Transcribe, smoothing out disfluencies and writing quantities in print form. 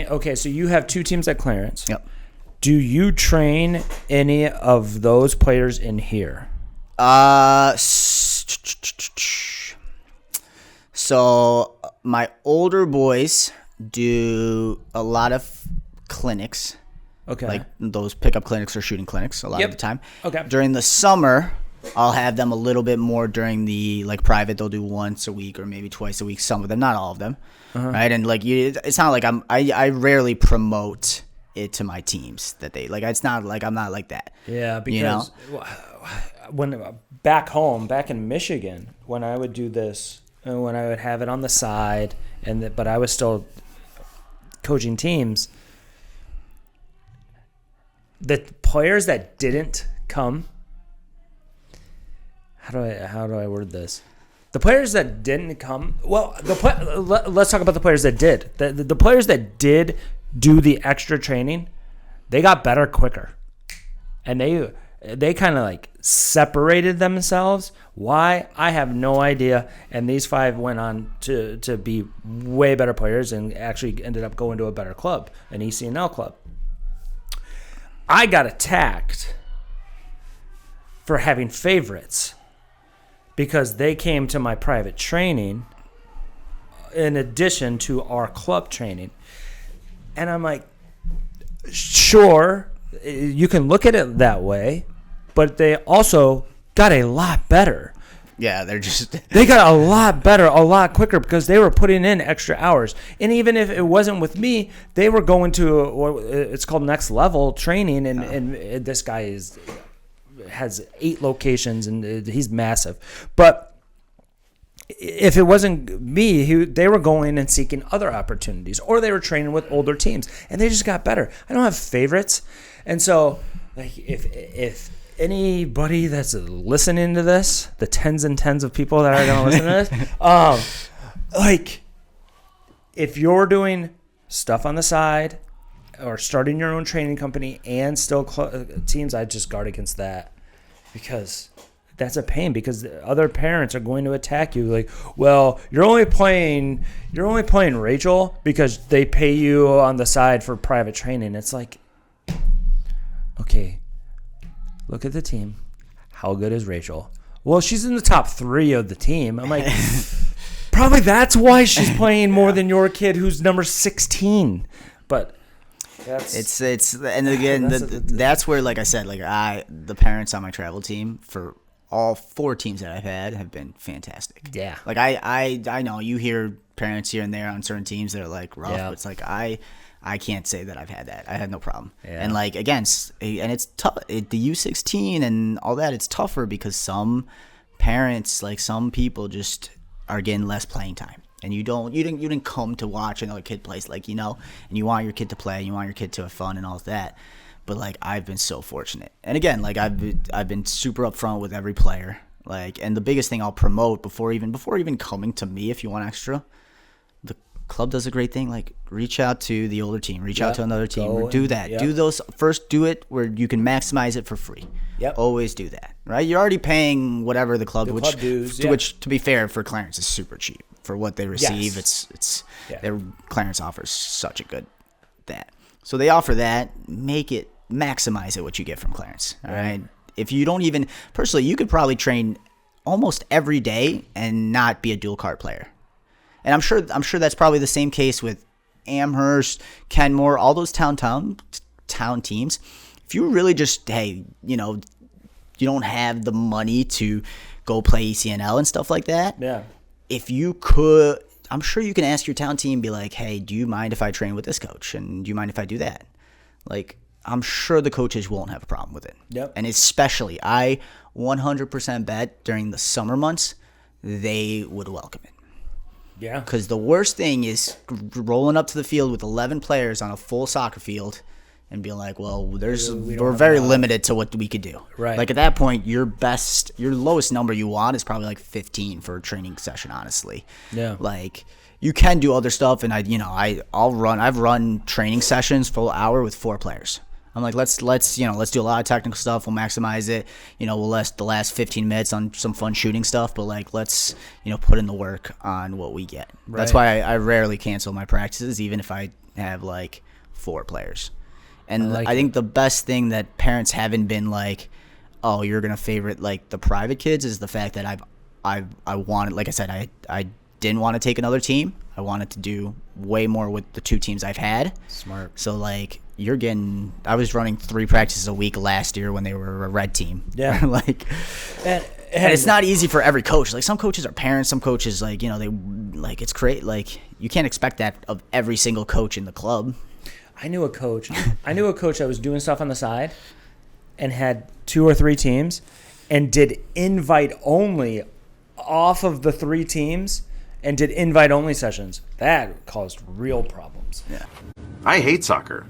train? Okay, so you have 2 teams at Clarence. Yep. Do you train any of those players in here? So my older boys do a lot of clinics. Okay. Like those pickup clinics or shooting clinics a lot of the time. Okay. During the summer, I'll have them a little bit more during the private. They'll do once a week or maybe twice a week. Some of them, not all of them, right? And it's not like I rarely promote it to my teams that they like. It's not like I'm not like that. Yeah, because when back home, back in Michigan, when I would do this, and when I would have it on the side, but I was still coaching teams. The players that didn't come. How do I word this? The players that didn't come. Well, let's talk about the players that did. The players that did do the extra training, they got better quicker, and they kind of like separated themselves. Why? I have no idea. And these 5 went on to be way better players and actually ended up going to a better club, an ECNL club. I got attacked for having favorites because they came to my private training in addition to our club training. And I'm like, sure, you can look at it that way, but they also got a lot better. Yeah, they got a lot better, a lot quicker because they were putting in extra hours. And even if it wasn't with me, they were going to it's called next level training, and this guy has 8 locations and he's massive. But if it wasn't me, they were going and seeking other opportunities, or they were training with older teams, and they just got better. I don't have favorites, and so like if anybody that's listening to this, the tens and tens of people that are going to listen to this, like if you're doing stuff on the side or starting your own training company and still teams, I just guard against that because that's a pain, because other parents are going to attack you like, well, you're only playing Rachel because they pay you on the side for private training. It's like, okay, look at the team. How good is Rachel? Well, she's in the top 3 of the team. I'm like, probably that's why she's playing more than your kid who's number 16. But that's and again, that's where, like I said, the parents on my travel team for all 4 teams that I've had have been fantastic. Yeah. Like I know you hear parents here and there on certain teams that are like rough, but it's like I can't say that I've had that. I had no problem. Yeah. And like again, and it's tough. The U16 and all that, it's tougher because some parents, like some people, just are getting less playing time. And you didn't come to watch another kid play, and you want your kid to play, and you want your kid to have fun and all of that. But like I've been so fortunate. And again, like I've been super upfront with every player. Like, and the biggest thing I'll promote before even coming to me, if you want extra, the club does a great thing. Like, reach out to the older team, reach out to another team, or do that. Yep. Do those first. Do it where you can maximize it for free. Yep. Always do that. Right? You're already paying whatever the club dues, which to be fair for Clarence is super cheap for what they receive. Yes. Their Clarence offers such a good that. So they offer that. Maximize it what you get from Clarence. All right. If you don't even personally, you could probably train almost every day and not be a dual card player. And I'm sure that's probably the same case with Amherst, Kenmore, all those town teams. If you really just, you don't have the money to go play ECNL and stuff like that. Yeah. If you could, I'm sure you can ask your town team, be like, hey, do you mind if I train with this coach? And do you mind if I do that? Like, I'm sure the coaches won't have a problem with it. Yep. And especially, I 100% bet during the summer months, they would welcome it. Yeah. Because the worst thing is rolling up to the field with 11 players on a full soccer field and being like, well, we're very limited to what we could do. Right. Like at that point, your lowest number you want is probably like 15 for a training session, honestly. Yeah. Like, you can do other stuff, and I've run training sessions full hour with 4 players. I'm like, let's do a lot of technical stuff. We'll maximize it. We'll last the last 15 minutes on some fun shooting stuff, but like, let's, put in the work on what we get. Right. That's why I rarely cancel my practices, even if I have like 4 players. And I think the best thing that parents haven't been like, oh, you're gonna favorite like the private kids, is the fact that I wanted, like I said, I didn't want to take another team. I wanted to do way more with the 2 teams I've had. Smart. So like I was running 3 practices a week last year when they were a red team. Yeah. Like, and it's not easy for every coach. Like some coaches are parents, some coaches like, you know, they like, it's great. Like you can't expect that of every single coach in the club. I knew a coach that was doing stuff on the side and had 2 or 3 teams and did invite only off of the 3 teams and did invite only sessions. That caused real problems. Yeah. I hate soccer.